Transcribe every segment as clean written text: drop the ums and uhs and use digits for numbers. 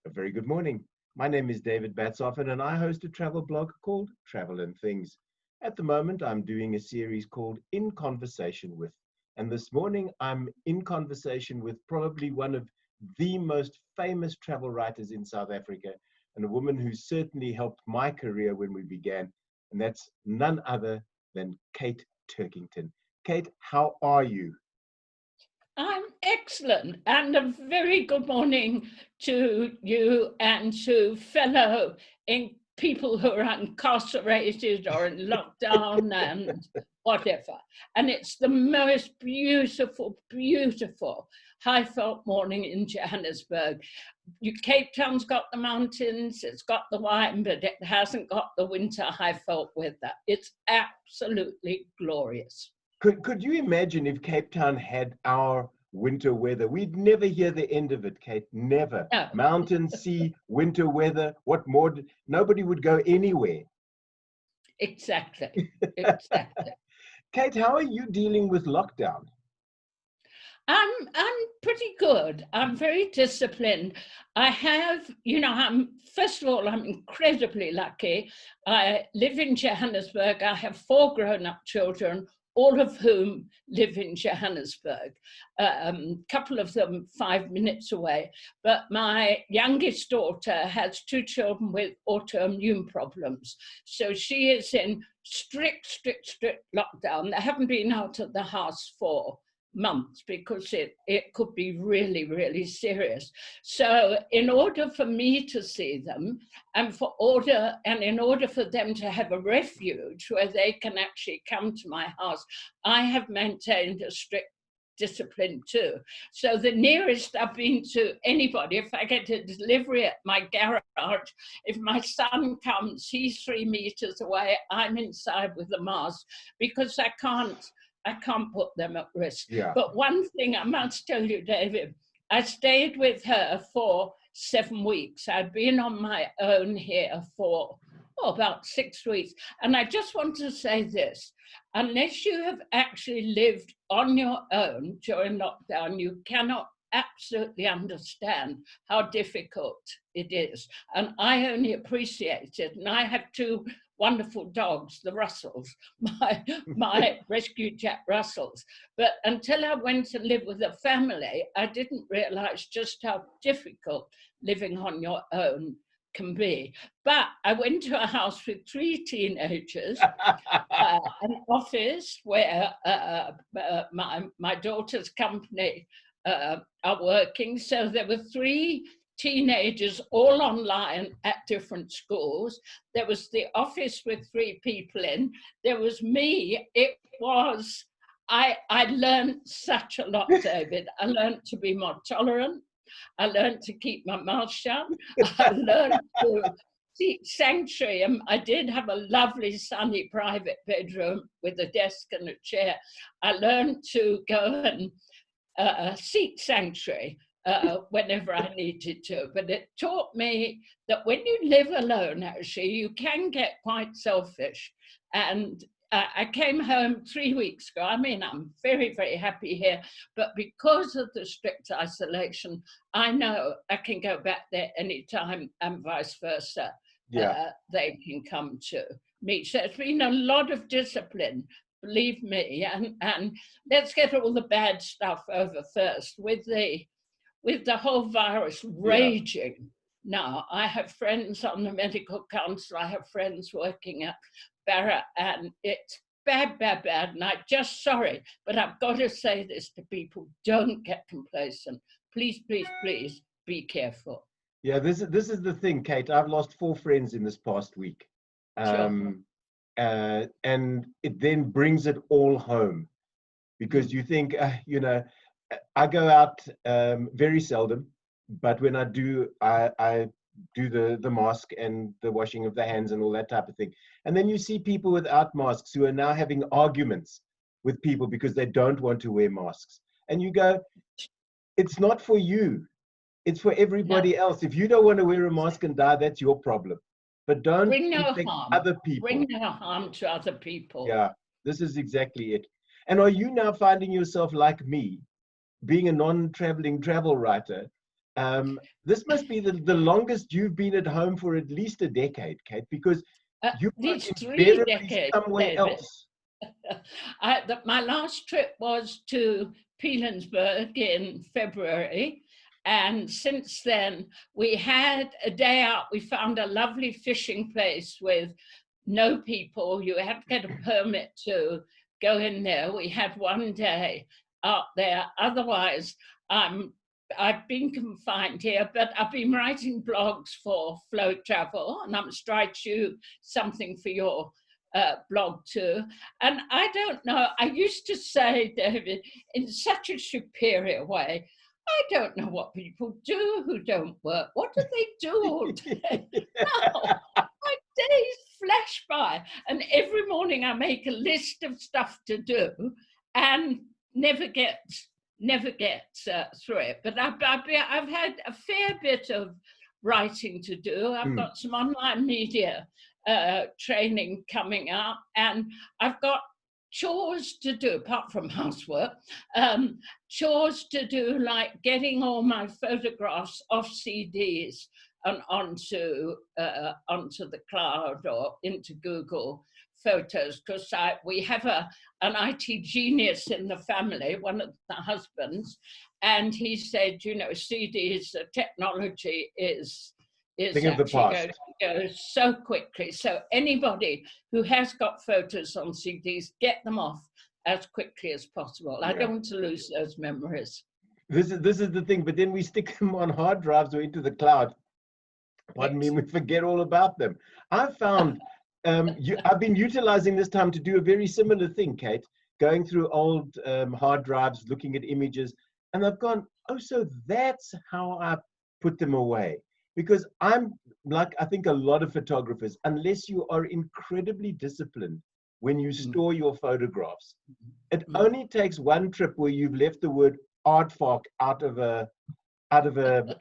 A very good morning. My name is David Batsoffen, and I host a travel blog called Travel and Things. At the moment, I'm doing a series called In Conversation With. And this morning, I'm in conversation with probably one of the most famous travel writers in South Africa, and a woman who certainly helped my career when we began. And that's none other than Kate Turkington. Kate, how are you? I'm excellent, and a very good morning to you and to fellow people who are incarcerated or in lockdown and whatever. And it's the most beautiful, beautiful high felt morning in Johannesburg. Cape Town's got the mountains, it's got the wine, but it hasn't got the winter high felt weather. It's absolutely glorious. Could you imagine if Cape Town had our winter weather? We'd never hear the end of it, Kate. Never. No. Mountain, sea, winter weather. What more? Nobody would go anywhere. Exactly. Exactly. Kate, how are you dealing with lockdown? I'm pretty good. I'm very disciplined. I have, first of all, I'm incredibly lucky. I live in Johannesburg. I have 4 grown-up children, all of whom live in Johannesburg. Couple of them 5 minutes away. But my youngest daughter has 2 children with autoimmune problems. So she is in strict lockdown. They haven't been out of the house for months because it could be really, really serious. So in order for me to see them and in order for them to have a refuge where they can actually come to my house, I have maintained a strict discipline too. So the nearest I've been to anybody, if I get a delivery at my garage, if my son comes, he's 3 meters away, I'm inside with a mask because I can't put them at risk. Yeah. But one thing I must tell you, David, I stayed with her for 7 weeks. I'd been on my own here for about 6 weeks. And I just want to say this, unless you have actually lived on your own during lockdown, you cannot absolutely understand how difficult it is. And I only appreciate it. And I have 2 wonderful dogs, the Russells, my rescue Jack Russells. But until I went to live with a family, I didn't realize just how difficult living on your own can be. But I went to a house with 3 teenagers, an office where my daughter's company are working. So there were 3 teenagers all online at different schools. There was the office with 3 people in. There was me. It was, I learned such a lot, David. I learned to be more tolerant. I learned to keep my mouth shut. I learned to seek sanctuary. And I did have a lovely sunny private bedroom with a desk and a chair. I learned to go and seek sanctuary whenever I needed to. But it taught me that when you live alone, actually, you can get quite selfish. And I came home 3 weeks ago. I mean, I'm very, very happy here. But because of the strict isolation, I know I can go back there anytime and vice versa. Yeah. They can come to me. So it's been a lot of discipline, believe me. And let's get all the bad stuff over first. With the whole virus raging now, I have friends on the medical council, I have friends working at Barra, and it's bad. And I'm just sorry, but I've got to say this to people, don't get complacent. Please be careful. Yeah, this is the thing, Kate. I've lost 4 friends in this past week. Sure. And it then brings it all home because you think, I go out very seldom, but when I do, I do the mask and the washing of the hands and all that type of thing. And then you see people without masks who are now having arguments with people because they don't want to wear masks. And you go, it's not for you. It's for everybody else. If you don't want to wear a mask and die, that's your problem. But don't bring no infect harm. other people. Bring no harm to other people. Yeah, this is exactly it. And are you now finding yourself like me, being a non-traveling travel writer, This must be the longest you've been at home for at least a decade, Kate, because you are These 3 invariably decades, somewhere David. else. My last trip was to Pilanesberg in February. And since then, we had a day out. We found a lovely fishing place with no people. You had to get a permit to go in there. We had one day out there. Otherwise, I've been confined here, but I've been writing blogs for Flow Travel, and I'm write you something for your blog too. And I don't know, I used to say, David, in such a superior way, I don't know what people do who don't work. What do they do all day? No, my days flash by. And every morning I make a list of stuff to do and never get through it. But I've had a fair bit of writing to do. I've got some online media training coming up, and I've got chores to do apart from housework, chores to do, like getting all my photographs off CDs and onto the cloud or into Google Photos, because we have an IT genius in the family, one of the husbands, and he said, you know, CDs, the technology is Thing of the actually past. going to go so quickly. So anybody who has got photos on CDs, get them off as quickly as possible. I don't want to lose those memories. This is the thing, but then we stick them on hard drives or into the cloud. Pardon me, we forget all about them. I've found I've been utilizing this time to do a very similar thing, Kate, going through old hard drives, looking at images, and I've gone, oh, so that's how I put them away. Because I'm like, I think a lot of photographers, unless you are incredibly disciplined when you store your photographs, it only takes one trip where you've left the word aardvark out of a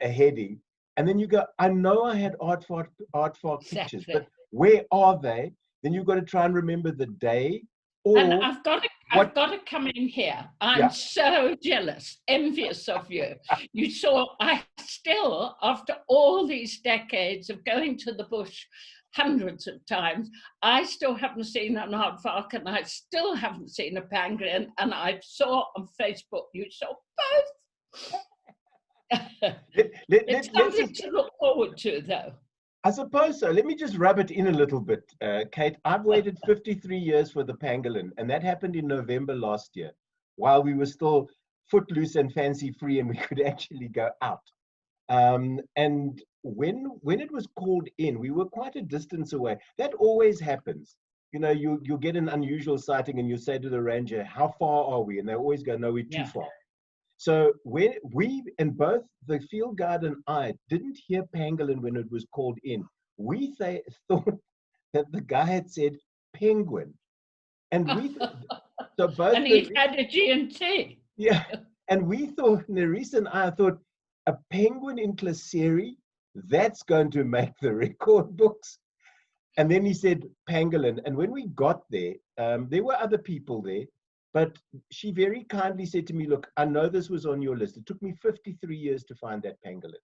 heading, and then you go, I know I had aardvark pictures, but where are they? Then you've got to try and remember the day. Or and I've got to come in here. I'm so jealous, envious of you. You saw, I still, after all these decades of going to the bush hundreds of times, I still haven't seen an aardvark, and I still haven't seen a pangolin, and I saw on Facebook you saw both. It's something to look forward to, though. I suppose so. Let me just rub it in a little bit, Kate. I've waited 53 years for the pangolin, and that happened in November last year, while we were still footloose and fancy free, and we could actually go out. And when it was called in, we were quite a distance away. That always happens. You know, you'll get an unusual sighting, and you say to the ranger, "How far are we?" And they always go, "No, we're too far." So when we, and both the field guide and I, didn't hear pangolin when it was called in, we thought that the guy had said penguin, and we so both. And he had a G&T. Yeah, and we thought, Nerissa and I thought, a penguin in Klaseri, that's going to make the record books. And then he said pangolin, and when we got there, there were other people there. But she very kindly said to me, look, I know this was on your list. It took me 53 years to find that pangolin.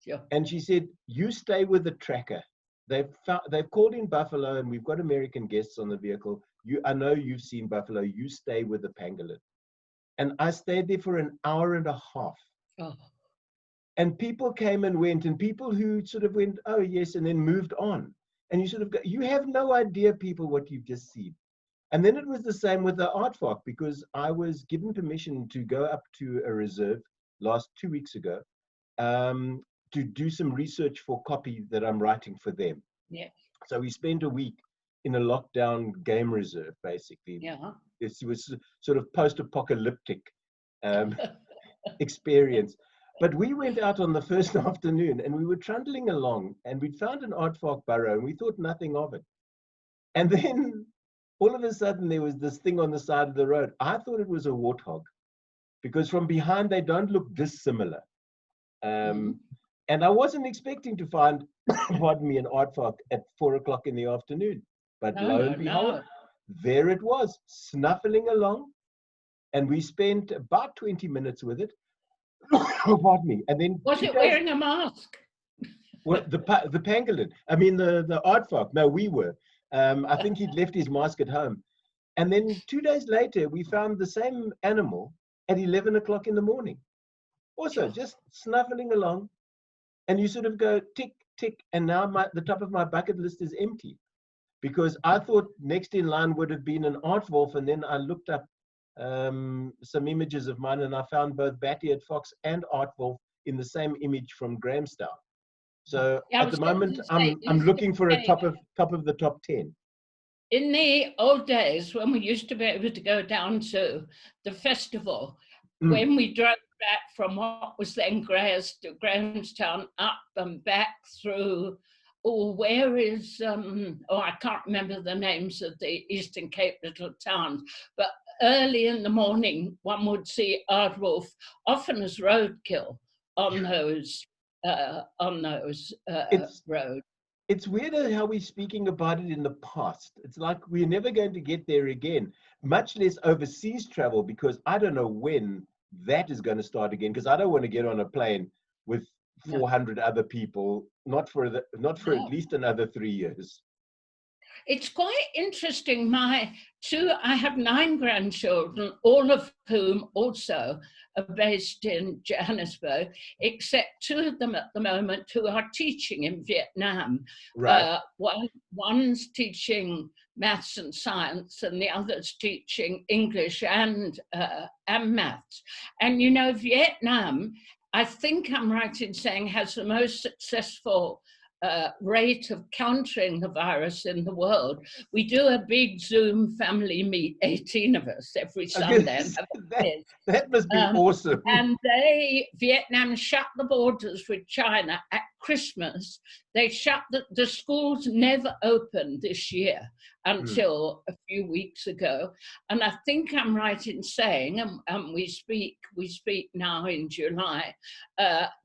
Yeah. And she said, you stay with the tracker. They've called in buffalo, and we've got American guests on the vehicle. I know you've seen buffalo. You stay with the pangolin. And I stayed there for an hour and a half. Oh. And people came and went, and people who sort of went, oh, yes, and then moved on. And you sort of go, you have no idea, people, what you've just seen. And then it was the same with the aardvark, because I was given permission to go up to a reserve 2 weeks ago to do some research for copy that I'm writing for them. Yeah. So we spent a week in a lockdown game reserve, basically. Yeah. It was sort of post-apocalyptic experience. But we went out on the first afternoon, and we were trundling along, and we'd found an aardvark burrow, and we thought nothing of it. And then all of a sudden, there was this thing on the side of the road. I thought it was a warthog, because from behind, they don't look dissimilar. And I wasn't expecting to find, pardon me, an aardvark at 4 o'clock in the afternoon. But lo and behold, there it was, snuffling along. And we spent about 20 minutes with it. Pardon me. And then Was it wearing a mask? well, the pangolin. I mean, the aardvark. No, we were. I think he'd left his mask at home. And then 2 days later, we found the same animal at 11 o'clock in the morning. Also, just snuffling along. And you sort of go tick, tick. And now the top of my bucket list is empty. Because I thought next in line would have been an aardwolf. And then I looked up some images of mine, and I found both bat-eared fox and aardwolf in the same image from Grahamstown. So Yeah, at the moment, I'm looking for a top of the top 10. In the old days, when we used to be able to go down to the festival, when we drove back from what was then Grahamstown, up and back through, where is, I can't remember the names of the Eastern Cape little towns, but early in the morning, one would see aardwolf, often as roadkill on those roads. It's weirder how we're speaking about it in the past. It's like we're never going to get there again, much less overseas travel, because I don't know when that is going to start again, because I don't want to get on a plane with 400 other people, not for at least another 3 years. It's quite interesting. I have 9 grandchildren, all of whom also are based in Johannesburg, except 2 of them at the moment who are teaching in Vietnam. Right. One's teaching maths and science, and the other's teaching English and maths. And you know, Vietnam, I think I'm right in saying, has the most successful rate of countering the virus in the world. We do a big Zoom family meet, 18 of us every Sunday. That must be awesome. And Vietnam shut the borders with China at Christmas. They shut the schools never opened this year until a few weeks ago. And I think I'm right in saying, and we speak now in July,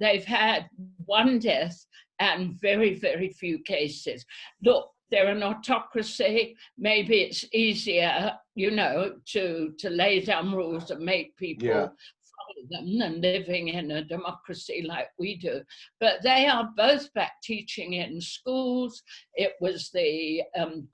they've had 1 death and very, very few cases. Look, they're an autocracy. Maybe it's easier, you know, to lay down rules and make people follow them than living in a democracy like we do. But they are both back teaching in schools. It was the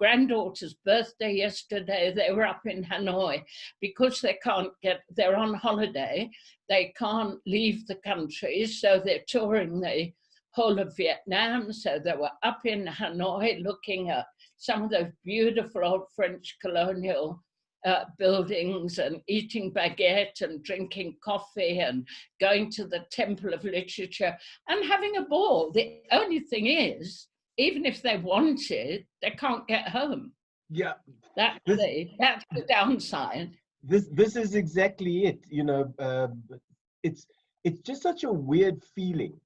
granddaughter's birthday yesterday. They were up in Hanoi because they're on holiday. They can't leave the country, so they're touring the whole of Vietnam. So they were up in Hanoi looking at some of those beautiful old French colonial buildings and eating baguette and drinking coffee and going to the Temple of Literature and having a ball. The only thing is, even if they wanted, they can't get home. Yeah. That's the downside. This is exactly it. You know, it's just such a weird feeling.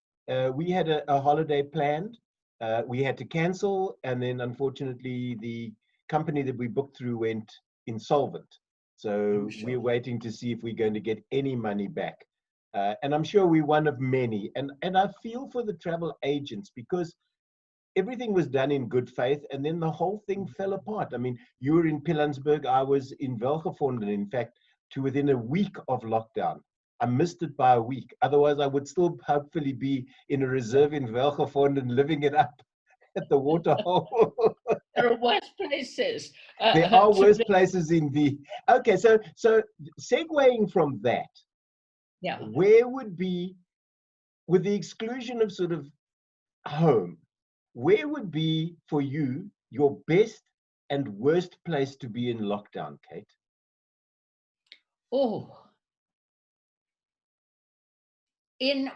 We had a holiday planned. We had to cancel, and then unfortunately the company that we booked through went insolvent. So we're waiting to see if we're going to get any money back. And I'm sure we're one of many. And I feel for the travel agents, because everything was done in good faith, and then the whole thing fell apart. I mean, you were in Pilanesberg, I was in Welgevonden, in fact, to within a week of lockdown. I missed it by a week. Otherwise, I would still hopefully be in a reserve in Welgevonden, living it up at the waterhole. There are worse places. There are worse places indeed. Okay, so segueing from that, where would be, with the exclusion of sort of home, where would be for you your best and worst place to be in lockdown, Kate?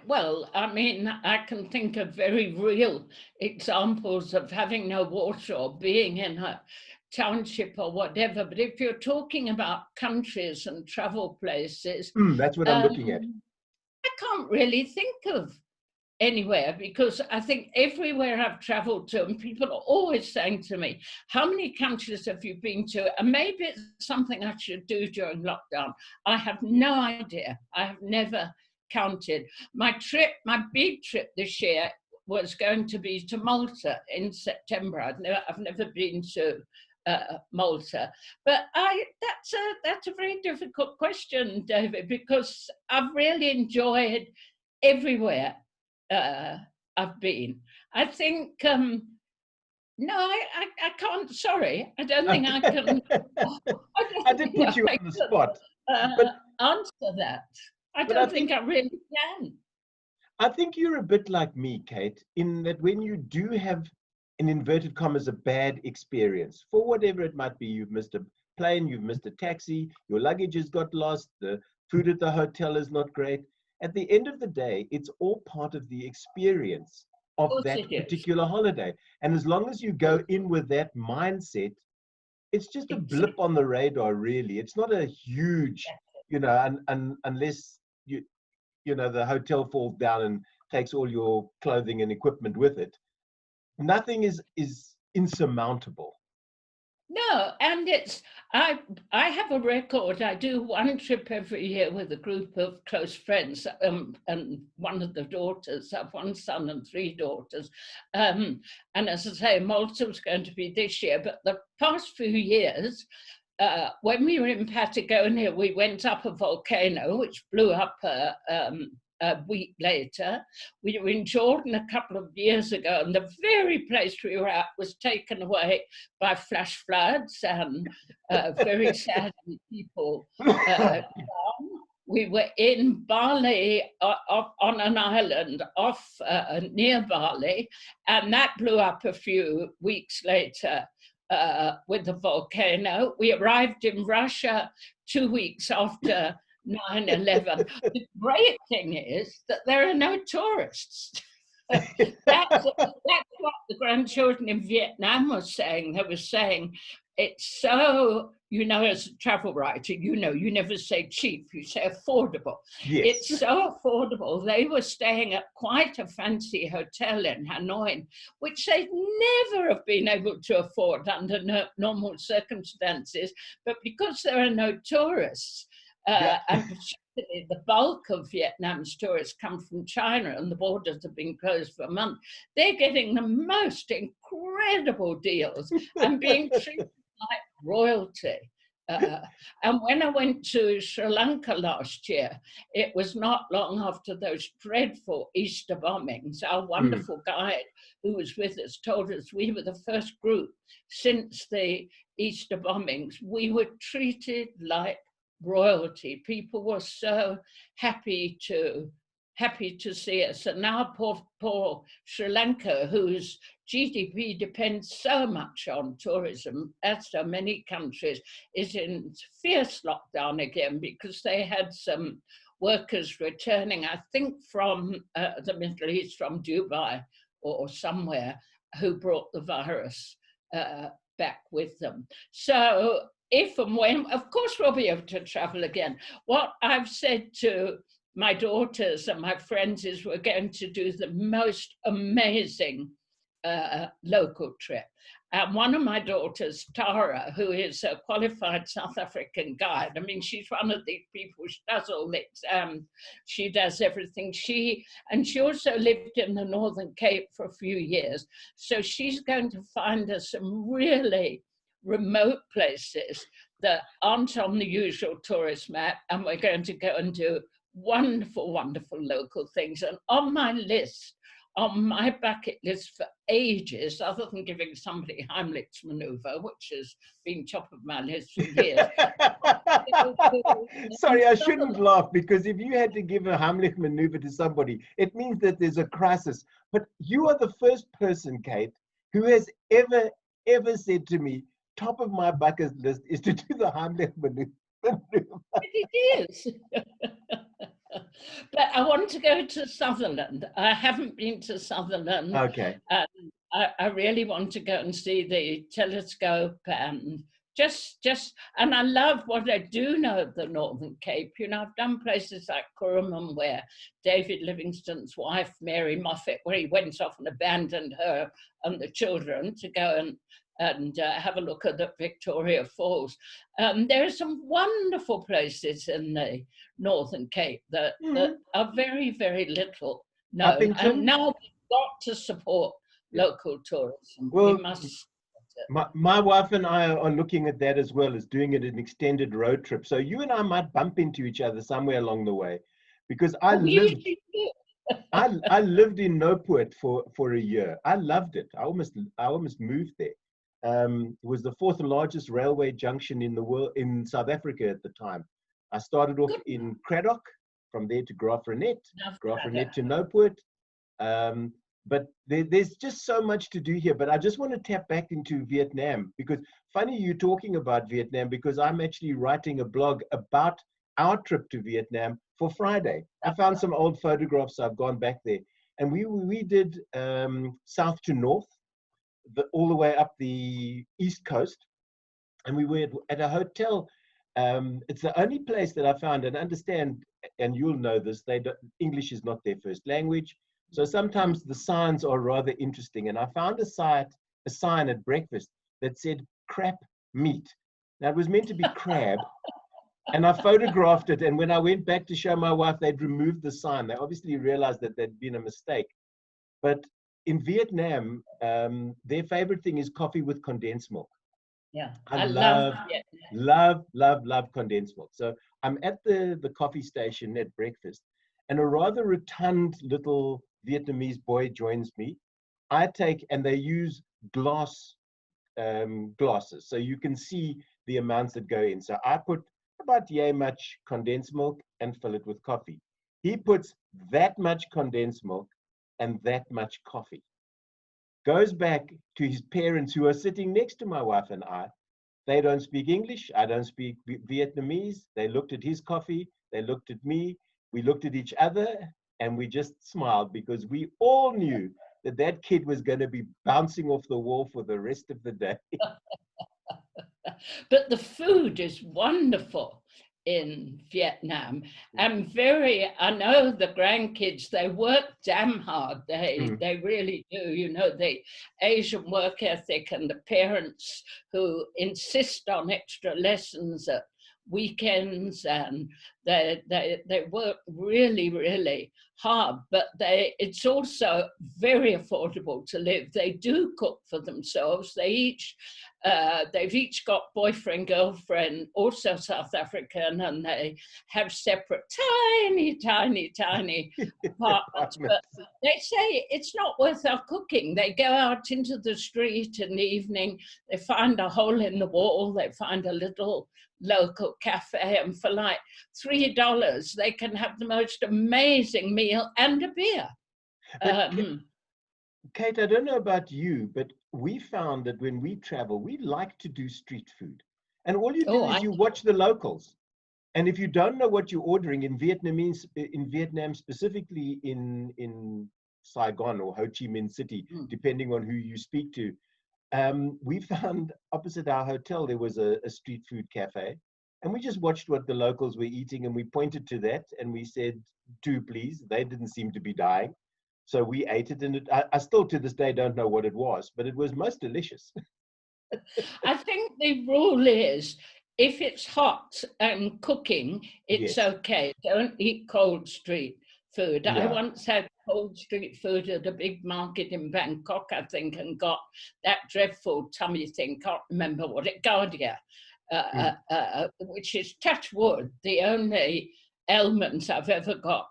Well, I mean, I can think of very real examples of having no water or being in a township or whatever. But if you're talking about countries and travel places, that's what I'm looking at. I can't really think of anywhere, because I think everywhere I've traveled to, and people are always saying to me, how many countries have you been to? And maybe it's something I should do during lockdown. I have no idea. I have never counted. My big trip this year was going to be to Malta in September. I've never been to Malta. But that's a very difficult question, David, because I've really enjoyed everywhere I've been. I think no, I can't. Sorry, I don't think I can. I did put you on the spot, but answer that. I but don't think I really can. I think you're a bit like me, Kate, in that when you do have, in inverted commas, a bad experience, for whatever it might be, you've missed a plane, you've missed a taxi, your luggage has got lost, the food at the hotel is not great. At the end of the day, it's all part of the experience of that particular holiday. And as long as you go in with that mindset, it's just a blip on the radar, really. It's not a huge, unless the hotel falls down and takes all your clothing and equipment with it. Nothing is insurmountable. No, and I have a record. I do one trip every year with a group of close friends, and one of the daughters. I have one son and 3 daughters. And as I say, Malta was going to be this year, but the past few years, when we were in Patagonia, we went up a volcano, which blew up a week later. We were in Jordan a couple of years ago, and the very place we were at was taken away by flash floods, and very sadly people drowned. We were in Bali on an island off near Bali, and that blew up a few weeks later with the volcano. We arrived in Russia 2 weeks after 9/11. The great thing is that there are no tourists. That's what the grandchildren in Vietnam were saying. They were saying, it's so, as a travel writer, you never say cheap, you say affordable. Yes. It's so affordable. They were staying at quite a fancy hotel in Hanoi, which they'd never have been able to afford under normal circumstances. But because there are no tourists, and particularly the bulk of Vietnam's tourists come from China, and the borders have been closed for a month, they're getting the most incredible deals and being treated like royalty. And when I went to Sri Lanka last year, it was not long after those dreadful Easter bombings. Our wonderful guide who was with us told us we were the first group since the Easter bombings. We were treated like royalty. People were so happy to see us. And now poor Sri Lanka, whose GDP depends so much on tourism, as so many countries, is in fierce lockdown again because they had some workers returning, I think from the Middle East, from Dubai or somewhere, who brought the virus back with them. So if and when, of course, we'll be able to travel again. What I've said to my daughters and my friends is we're going to do the most amazing local trip. And one of my daughters, Tara, who is a qualified South African guide, I mean, she's one of these people, she does all the exams, she does everything. She also lived in the Northern Cape for a few years. So she's going to find us some really remote places that aren't on the usual tourist map, and we're going to go and do wonderful, wonderful local things. And on my list, on my bucket list for ages, other than giving somebody Heimlich's maneuver, which has been top of my list for years. Sorry, I shouldn't laugh, because if you had to give a Heimlich maneuver to somebody, it means that there's a crisis. But you are the first person, Kate, who has ever said to me, top of my bucket list is to do the Heimlich maneuver. It is. But I want to go to Sutherland. I haven't been to Sutherland. Okay. I really want to go and see the telescope and and I love what I do know of the Northern Cape. I've done places like Kuruman, where David Livingstone's wife, Mary Moffat, where he went off and abandoned her and the children to go and have a look at the Victoria Falls. There are some wonderful places in the Northern Cape that are very, very little known. And now we've got to support local tourism. Well, we must. My wife and I are looking at that as well, as doing it an extended road trip. So you and I might bump into each other somewhere along the way, because I lived I lived in Noput for a year. I loved it. I almost moved there. It was the fourth largest railway junction in the world, in South Africa at the time. I started off in Cradock, from there to Graaff-Reinet, Graaff-Reinet to Noput. But there's just so much to do here. But I just want to tap back into Vietnam, because funny you talking about Vietnam, because I'm actually writing a blog about our trip to Vietnam for Friday. I found some old photographs. I've gone back there, and we did south to north, all the way up the east coast, and we were at a hotel. It's the only place that I found, and understand, and you'll know this, English is not their first language. So sometimes the signs are rather interesting. And I found a sign at breakfast that said crap meat. Now it was meant to be crab. And I photographed it. And when I went back to show my wife, they'd removed the sign. They obviously realized that there'd been a mistake. But in Vietnam, their favorite thing is coffee with condensed milk. Yeah, I love condensed milk. So I'm at the coffee station at breakfast, and a rather rotund little Vietnamese boy joins me. And they use glasses, so you can see the amounts that go in. So I put about yay much condensed milk and fill it with coffee. He puts that much condensed milk and that much coffee. Goes back to his parents, who are sitting next to my wife and I. They don't speak English. I don't speak Vietnamese. They looked at his coffee. They looked at me. We looked at each other, and we just smiled, because we all knew that kid was going to be bouncing off the wall for the rest of the day. But the food is wonderful in Vietnam. I know the grandkids, they work damn hard. They really do. You know, the Asian work ethic, and the parents who insist on extra lessons at weekends, and they work really, really hard, but it's also very affordable to live. They do cook for themselves. They've each got boyfriend, girlfriend, also South African, and they have separate tiny apartments. But they say it's not worth our cooking. They go out into the street in the evening, they find a hole in the wall, they find a little local cafe, and for like $3 they can have the most amazing meal and a beer. Kate, I don't know about you, but we found that when we travel, we like to do street food, and all you do is you watch the locals. And if you don't know what you're ordering in Vietnam, specifically in Saigon or Ho Chi Minh City, depending on who you speak to, we found opposite our hotel there was a street food cafe, and we just watched what the locals were eating, and we pointed to that and we said, "Two, please." They didn't seem to be dying, so we ate it, and I still to this day don't know what it was, but it was most delicious. I think the rule is, if it's hot and cooking, it's okay. Don't eat cold street food. Yeah. I once had cold street food at a big market in Bangkok, I think, and got that dreadful tummy thing, can't remember what it, Gardia, which is, touch wood, the only ailment I've ever got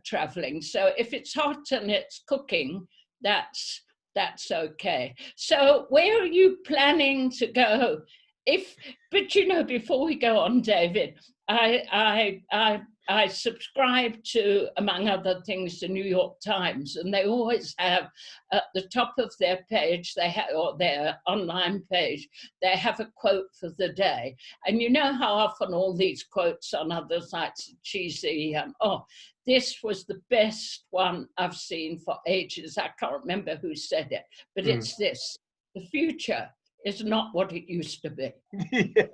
traveling. So if it's hot and it's cooking, that's okay. So where are you planning to go? But you know, before we go on, David, I subscribe to, among other things, the New York Times, and they always have at the top of their page, or their online page, they have a quote for the day. And you know how often all these quotes on other sites are cheesy. This was the best one I've seen for ages. I can't remember who said it, but it's this: the future is not what it used to be. Yeah.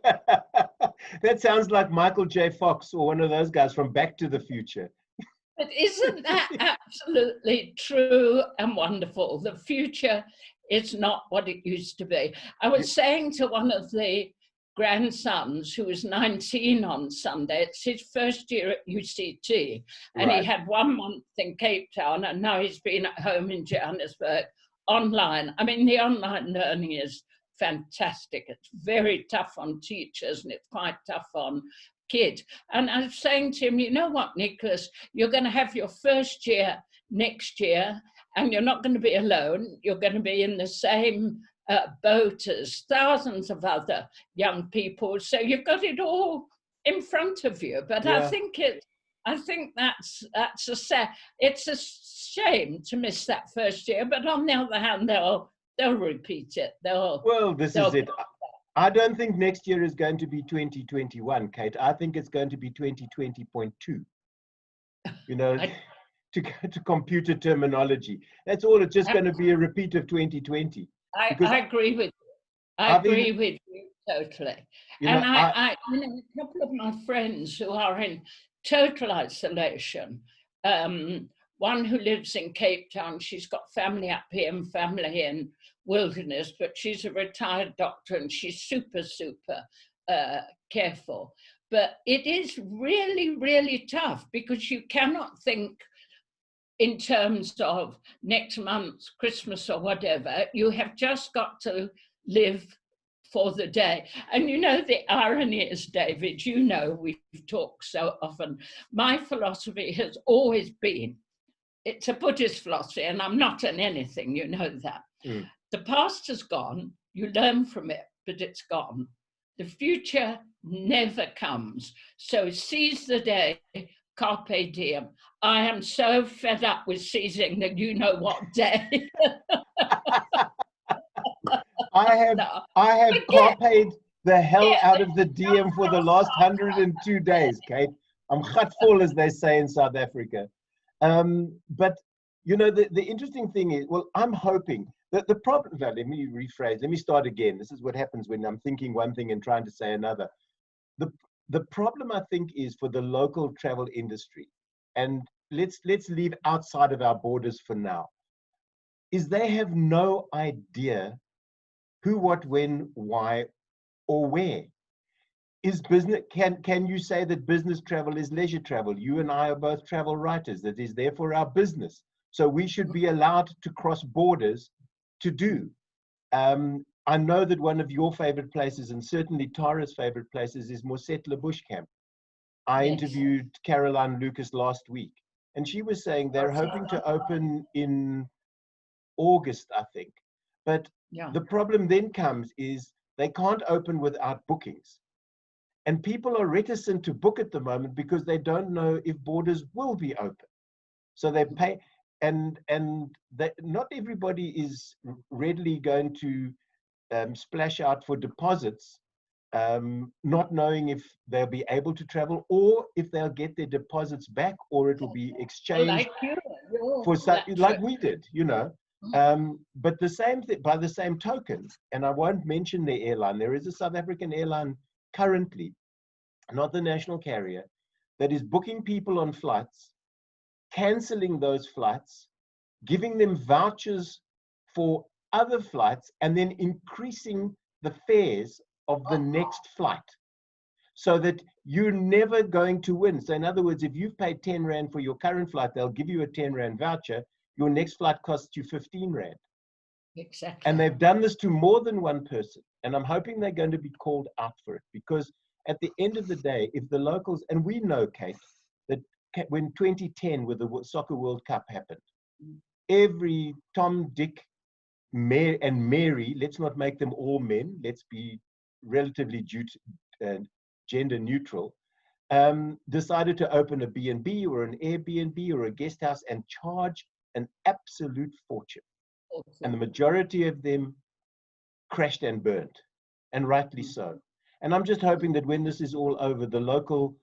That sounds like Michael J. Fox or one of those guys from Back to the Future. But isn't that absolutely true and wonderful? The future is not what it used to be. I was saying to one of the grandsons, who was 19 on Sunday, it's his first year at UCT, and he had 1 month in Cape Town, and now he's been at home in Johannesburg. online. I mean, the online learning is fantastic. It's very tough on teachers and it's quite tough on kids. And I was saying to him, you know what, Nicholas, you're going to have your first year next year and you're not going to be alone. You're going to be in the same boat as thousands of other young people. So you've got it all in front of you. But Yeah. I think that's it's a shame to miss that first year. But on the other hand, they'll repeat it. Well, this is it. I don't think next year is going to be 2021, Kate. I think it's going to be 2020.2. You know, to computer terminology. That's all. It's just going to be a repeat of 2020. I agree with you. I agree with you totally. And I you know, a couple of my friends who are in total isolation, one who lives in Cape Town, she's got family up here and family in Wilderness, but she's a retired doctor and she's super careful. But it is really, really tough because you cannot think in terms of next month, Christmas or whatever. You have just got to live for the day. And you know, the irony is, David, you know, we've talked so often, my philosophy has always been, it's a Buddhist philosophy, and I'm not in anything, you know that. The past is gone, you learn from it, but it's gone. The future never comes. So seize the day, carpe diem. I am so fed up with seizing the you know what day. I have carped the hell out of the diem for the last 102 days, Kate. I'm gutful, as they say in South Africa. But you know, the interesting thing is, well, I'm hoping that the problem, let me rephrase, let me start again. This is what happens when I'm thinking one thing and trying to say another. The problem, I think, is for the local travel industry, and let's leave outside of our borders for now, is they have no idea who, what, when, why, or where. Is business, can you say that business travel is leisure travel? You and I are both travel writers. That is therefore our business. So we should be allowed to cross borders to do. I know that one of your favorite places, and certainly Tara's favorite places, is Mosetla Bush Camp. I interviewed Caroline Lucas last week, and she was saying they're hoping to open in August, I think. But the problem then comes is they can't open without bookings. And people are reticent to book at the moment because they don't know if borders will be open. So they pay, and not everybody is readily going to splash out for deposits, not knowing if they'll be able to travel or if they'll get their deposits back, or it will be exchanged for something like we did, you know. But the same thing, by the same token, and I won't mention the airline, there is a South African airline currently, not the national carrier, that is booking people on flights, canceling those flights, giving them vouchers for other flights, and then increasing the fares of the next flight, so that you're never going to win. So in other words, if you've paid 10 Rand for your current flight, they'll give you a 10 Rand voucher. Your next flight costs you 15 Rand. Exactly. And they've done this to more than one person. And I'm hoping they're going to be called out for it, because at the end of the day, if the locals, and we know, Kate, that when 2010 with the Soccer World Cup happened, every Tom, Dick, and Mary, let's not make them all men, let's be relatively gender neutral, decided to open a B&B or an Airbnb or a guest house and charge an absolute fortune. And the majority of them crashed and burned, and rightly so. And I'm just hoping that when this is all over, the local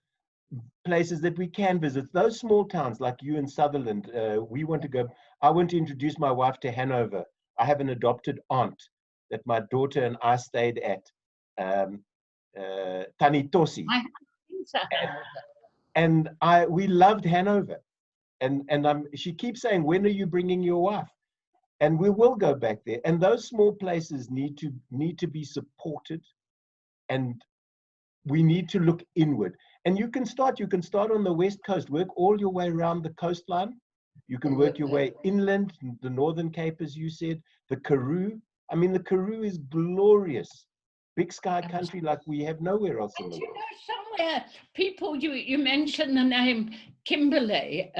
places that we can visit, those small towns like you in Sutherland, we want to go. I want to introduce my wife to Hanover. I have an adopted aunt that my daughter and I stayed at, Tanitosi. And we loved Hanover. And she keeps saying, when are you bringing your wife? And we will go back there. And those small places need to be supported, and we need to look inward. And you can start on the West Coast, work all your way around the coastline, You can work your way inland, the Northern Cape, as you said, the Karoo. I mean, the Karoo is glorious. Big sky country like we have nowhere else in the world. Somewhere, people, you mentioned the name Kimberley.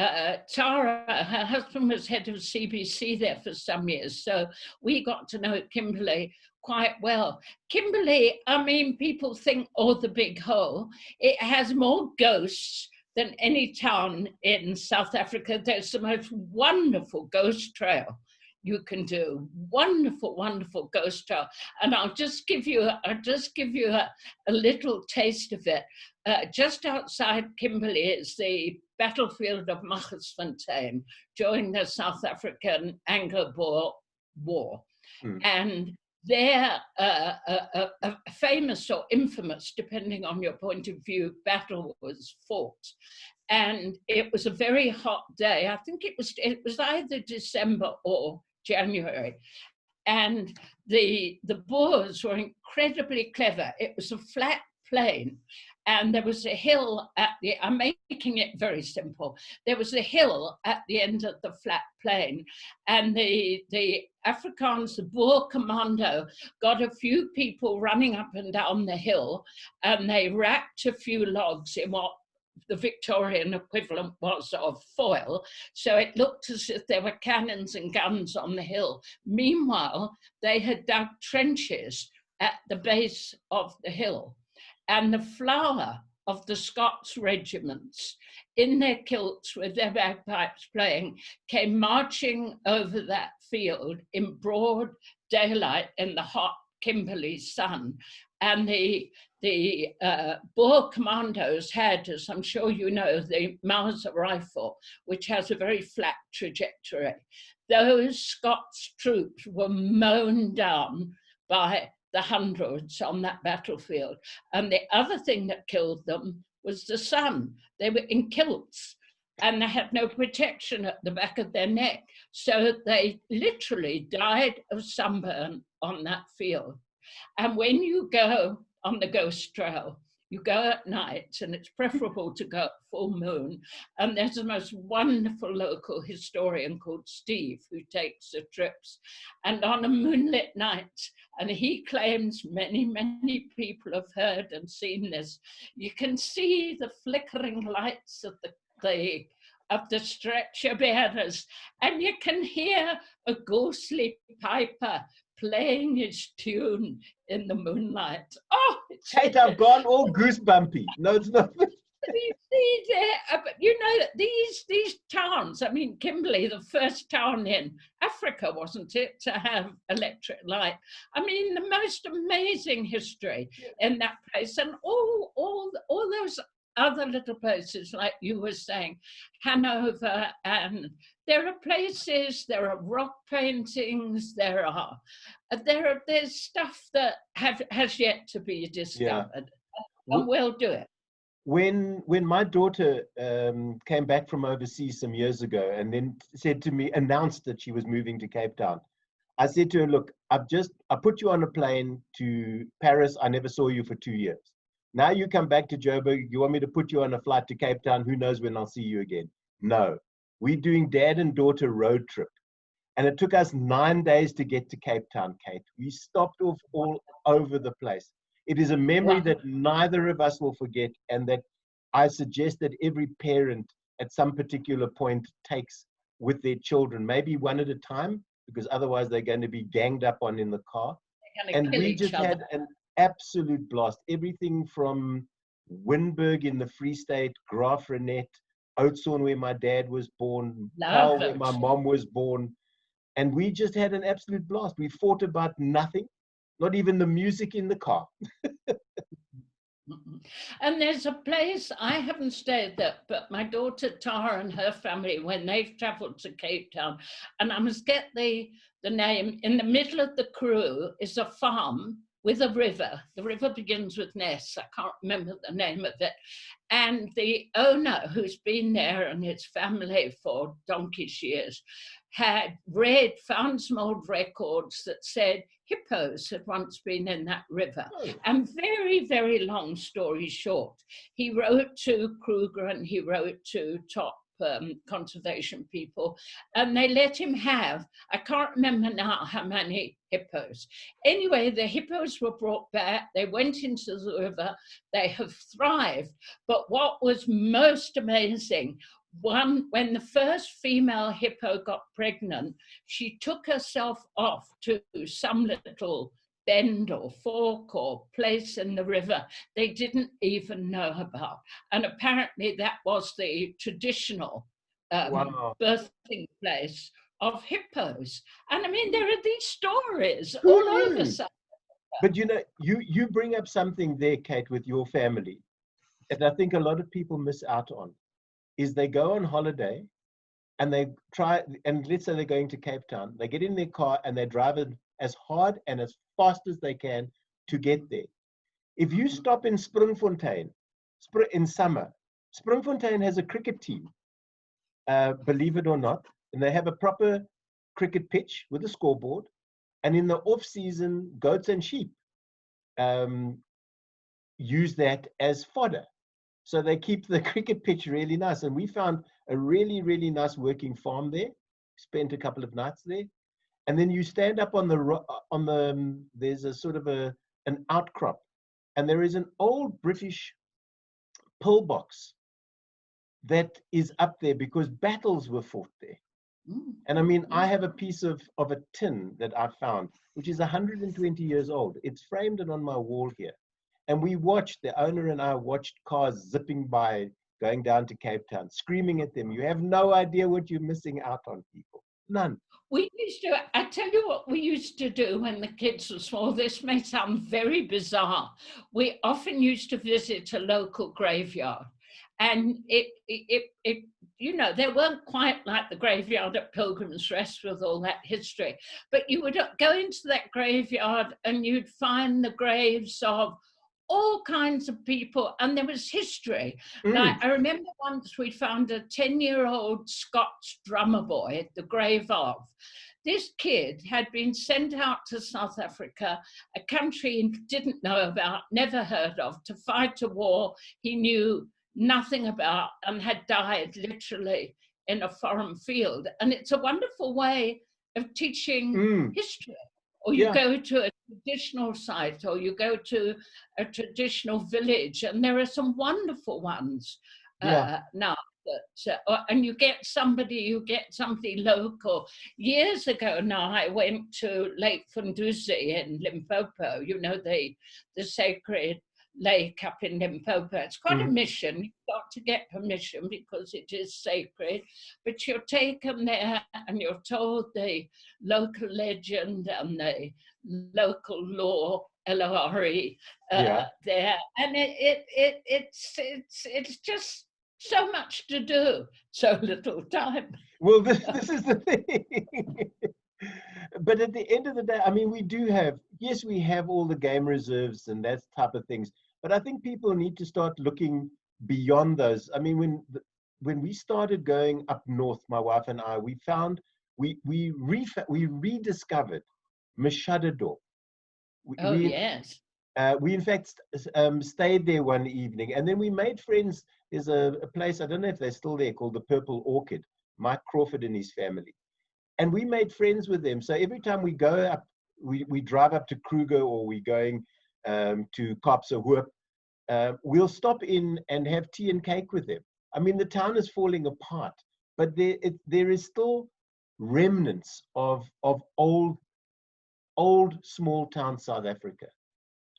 Tara, her husband was head of CBC there for some years, so we got to know Kimberley quite well. Kimberley, I mean, people think, oh, the big hole. It has more ghosts than any town in South Africa. There's the most wonderful ghost trail you can do. Wonderful, wonderful ghost trail. And I'll just give you a little taste of it. Just outside Kimberley is the battlefield of Machersfontein during the South African Anglo-Boer War. And there, a famous or infamous, depending on your point of view, battle was fought. And it was a very hot day. I think it was either December or January. And the Boers were incredibly clever. It was a flat plain, and there was a hill I'm making it very simple. There was a hill at the end of the flat plain, and the Afrikaans, the Boer commando, got a few people running up and down the hill, and they wrapped a few logs in what the Victorian equivalent was of foil, so it looked as if there were cannons and guns on the hill. Meanwhile, they had dug trenches at the base of the hill, and the flower of the Scots regiments in their kilts with their bagpipes playing came marching over that field in broad daylight in the hot Kimberley sun. And the Boer commandos had, as I'm sure you know, the Mauser rifle, which has a very flat trajectory. Those Scots troops were mown down by the hundreds on that battlefield. And the other thing that killed them was the sun. They were in kilts and they had no protection at the back of their neck. So they literally died of sunburn on that field. And when you go on the ghost trail, you go at night, and it's preferable to go at full moon. And there's the most wonderful local historian called Steve who takes the trips. And on a moonlit night, and he claims many, many people have heard and seen this, you can see the flickering lights of the stretcher bearers, and you can hear a ghostly piper playing his tune in the moonlight. Oh, Kate, I've gone all goosebumpy. No, it's not. You know, these towns, I mean, Kimberley, the first town in Africa, wasn't it, to have electric light? I mean, the most amazing history in that place, and all those other little places, like you were saying, Hanover, and there are places, there are rock paintings, there's stuff that has yet to be discovered. And we'll do it. When my daughter came back from overseas some years ago and then said to me, announced that she was moving to Cape Town, I said to her, look, I put you on a plane to Paris. I never saw you for 2 years. Now you come back to Joburg, you want me to put you on a flight to Cape Town? Who knows when I'll see you again? No, we're doing dad and daughter road trip. And it took us 9 days to get to Cape Town, Kate. We stopped off all over the place. It is a memory that neither of us will forget, and that I suggest that every parent at some particular point takes with their children, maybe one at a time, because otherwise they're going to be ganged up on in the car. And we just had an absolute blast. Everything from Winburg in the Free State, Graafrenet, Oudtshoorn where my dad was born, Paarl where my mom was born. And we just had an absolute blast. We fought about nothing, not even the music in the car. And there's a place, I haven't stayed there, but my daughter Tara and her family, when they've traveled to Cape Town, and I must get the name, in the middle of the Karoo is a farm with a river. The river begins with Ness. I can't remember the name of it. And the owner, who's been there and his family for donkey's years, had found some old records that said hippos had once been in that river. Oh. And very, very long story short, he wrote to Kruger and he wrote to Top conservation people, and they let him have, I can't remember now how many hippos. Anyway, the hippos were brought back, they went into the river, they have thrived. But what was most amazing, when the first female hippo got pregnant, she took herself off to some little bend or fork or place in the river they didn't even know about. And apparently that was the traditional Wow. birthing place of hippos. And I mean, there are these stories Who all over knew? South. But you know, you bring up something there, Kate, with your family, and I think a lot of people miss out on, is they go on holiday and they try, and let's say they're going to Cape Town, they get in their car and they drive it as hard and as fast as they can to get there. If you stop in Springfontein, in summer, Springfontein has a cricket team, believe it or not, and they have a proper cricket pitch with a scoreboard. And in the off season, goats and sheep use that as fodder. So they keep the cricket pitch really nice. And we found a really, really nice working farm there. Spent a couple of nights there. And then you stand up on the there's a sort of an outcrop. And there is an old British pillbox that is up there because battles were fought there. And I mean, I have a piece of a tin that I found, which is 120 years old. It's framed and on my wall here. And we watched, the owner and I watched cars zipping by, going down to Cape Town, screaming at them. You have no idea what you're missing out on, people. None. We used to, I tell you what we used to do when the kids were small. This may sound very bizarre. We often used to visit a local graveyard. And it you know, they weren't quite like the graveyard at Pilgrim's Rest with all that history. But you would go into that graveyard and you'd find the graves of all kinds of people, and there was history. Like, I remember once we found a 10-year-old Scots drummer boy at the grave of. This kid had been sent out to South Africa, a country he didn't know about, never heard of, to fight a war he knew nothing about, and had died literally in a foreign field. And it's a wonderful way of teaching history. Or you go to a traditional site, or you go to a traditional village, and there are some wonderful ones now. That, and you get somebody local. Years ago now, I went to Lake Funduzi in Limpopo, you know, the sacred lake up in Limpopo. It's quite a mission. You've got to get permission because it is sacred, but you're taken there and you're told the local legend and the local lore, L-O-R-E, there, and it's just so much to do, so little time. Well, this is the thing. But at the end of the day, I mean, we have all the game reserves and that type of things. But I think people need to start looking beyond those. I mean, when we started going up north, my wife and I, we found, we rediscovered Mashadador. Yes. We in fact stayed there one evening, and then we made friends. There's a place, I don't know if they're still there, called the Purple Orchid, Mike Crawford and his family. And we made friends with them. So every time we go up, we drive up to Kruger, or we're going to Kaapsehoop, we'll stop in and have tea and cake with them. I mean, the town is falling apart, but there is still remnants of old small town South Africa.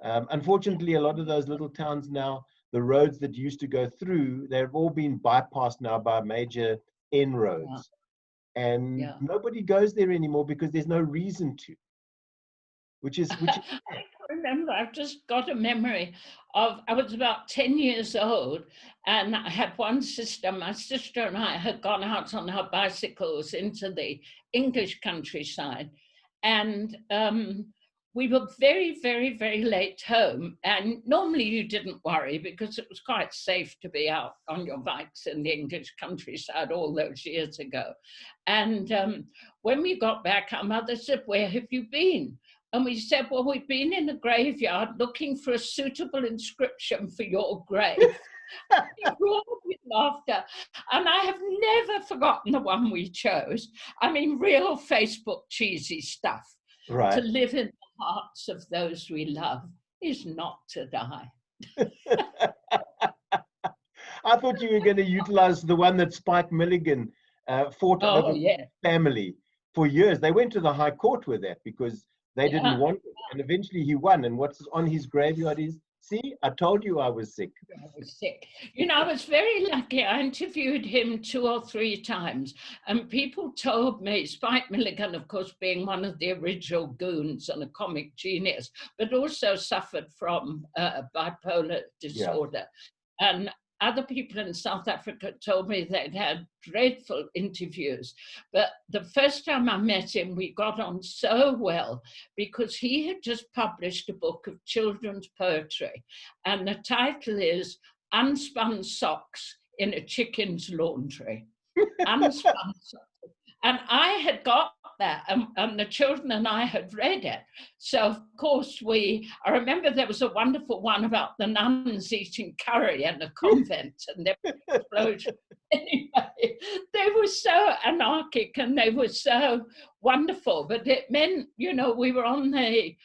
Unfortunately, a lot of those little towns now, the roads that used to go through, they've all been bypassed now by major N roads. And nobody goes there anymore because there's no reason to. Which is I remember, I've just got a memory of, I was about 10 years old, and I had one sister, my sister and I had gone out on our bicycles into the English countryside, and we were very, very, very late home. And normally you didn't worry because it was quite safe to be out on your bikes in the English countryside all those years ago. And when we got back, our mother said, "Where have you been?" And we said, "Well, we've been in a graveyard looking for a suitable inscription for your grave." laughter. And I have never forgotten the one we chose. I mean, real Facebook cheesy stuff. To Right. live in the hearts of those we love is not to die. I thought you were going to utilize the one that Spike Milligan fought Oh, over yeah. family for years. They went to the High Court with that because they didn't Yeah. want it. And eventually he won. And what's on his graveyard is, see, I told you I was sick. I was sick. You know, I was very lucky. I interviewed him 2 or 3 times, and people told me, Spike Milligan, of course, being one of the original goons and a comic genius, but also suffered from bipolar disorder. Yeah. And other people in South Africa told me they'd had dreadful interviews. But the first time I met him, we got on so well because he had just published a book of children's poetry. And the title is Unspun Socks in a Chicken's Laundry. Unspun socks. And I had got that, and the children and I had read it. So, of course, I remember there was a wonderful one about the nuns eating curry in a convent and their explosion. Anyway, they were so anarchic and they were so wonderful, but it meant, you know, we were on the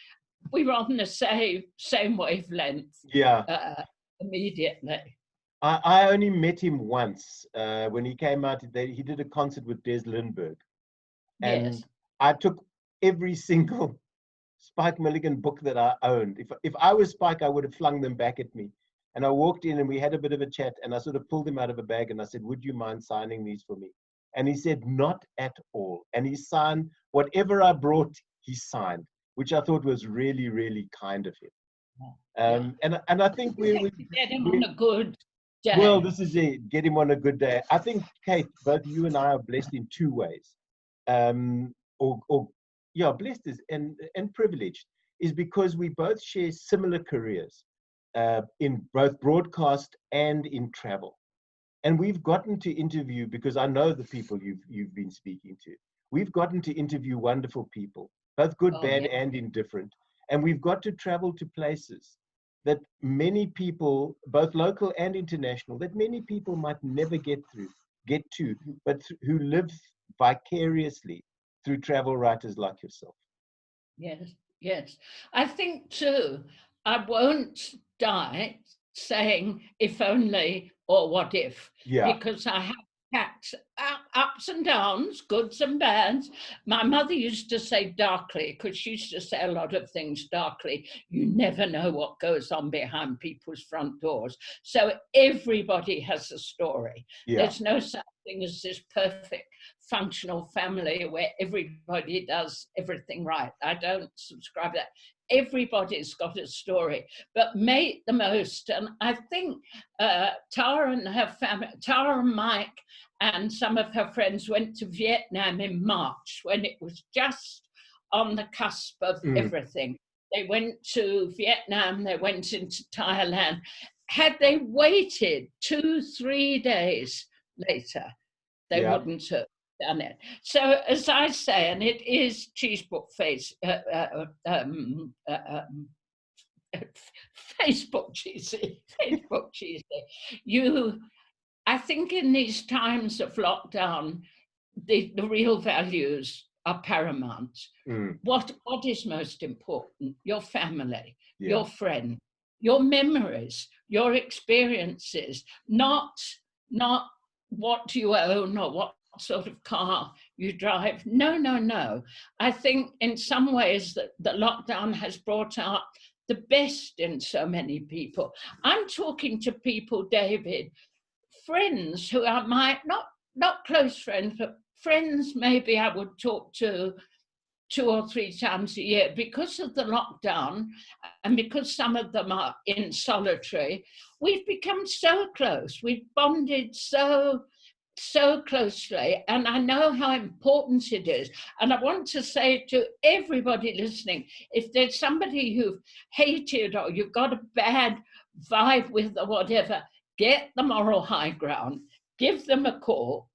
same wavelength. Yeah. Immediately. I only met him once when he came out. He did a concert with Des Lindbergh. And yes. I took every single Spike Milligan book that I owned. If I was Spike, I would have flung them back at me. And I walked in and we had a bit of a chat and I sort of pulled him out of a bag and I said, would you mind signing these for me? And he said, not at all. And he signed whatever I brought, he signed, which I thought was really, really kind of him. And I think we get him on a good day. Well, this is it. Get him on a good day. I think, Kate, both you and I are blessed in 2 ways. Blessed is and privileged is because we both share similar careers in both broadcast and in travel. And we've gotten to interview, because I know the people you've been speaking to. We've gotten to interview wonderful people, both good, bad, and indifferent. And we've got to travel to places that many people, both local and international, that many people might never get to, but who live vicariously through travel writers like yourself. Yes. I think too, I won't die saying if only or what if, because I have had ups and downs, goods and bads. My mother used to say darkly, because she used to say a lot of things darkly. You never know what goes on behind people's front doors. So everybody has a story. There's no such thing as this perfect functional family where everybody does everything right. I don't subscribe to that. Everybody's got a story, but make the most. And I think Tara and her family, Tara and Mike and some of her friends went to Vietnam in March when it was just on the cusp of everything. They went to Vietnam, they went into Thailand. Had they waited 2-3 days later, they wouldn't have done it. So as I say, and it is Facebook Facebook cheesy. I think in these times of lockdown, the real values are paramount. What is most important? Your family, your friend, your memories, your experiences, not what do you own or what sort of car you drive. No. I think in some ways that the lockdown has brought out the best in so many people. I'm talking to people, David, friends who are not close friends, but friends maybe I would talk to 2 or 3 times a year. Because of the lockdown and because some of them are in solitary, we've become so close. We've bonded so closely, and I know how important it is. And I want to say to everybody listening, if there's somebody you've hated or you've got a bad vibe with or whatever, get the moral high ground, give them a call,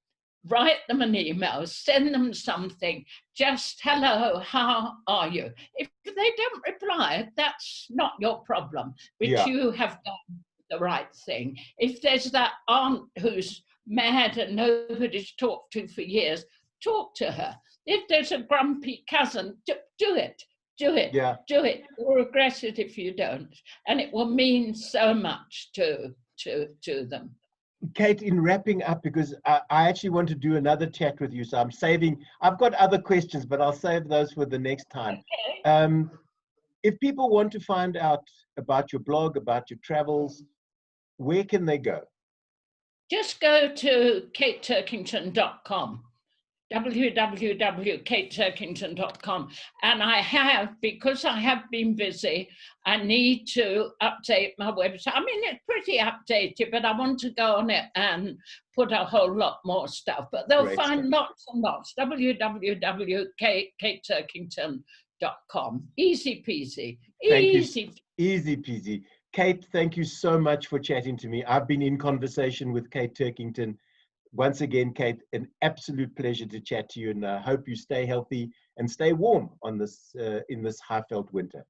write them an email, send them something, just hello, how are you? If they don't reply, that's not your problem, which you have done the right thing. If there's that aunt who's mad and nobody's talked to for years, talk to her. If there's a grumpy cousin, do it. Do it. Yeah. Do it. You'll regret it if you don't. And it will mean so much to them. Kate, in wrapping up, because I actually want to do another chat with you, so I've got other questions, but I'll save those for the next time. Okay. If people want to find out about your blog, about your travels, where can they go? Just go to kateturkington.com, www.kateturkington.com. And because I have been busy, I need to update my website. I mean, it's pretty updated, but I want to go on it and put a whole lot more stuff. But they'll find lots and lots. www.kateturkington.com. Easy peasy. Easy peasy. Kate, thank you so much for chatting to me. I've been in conversation with Kate Turkington. Once again, Kate, an absolute pleasure to chat to you, and I hope you stay healthy and stay warm on this in this Highveld winter.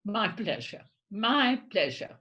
My pleasure. My pleasure.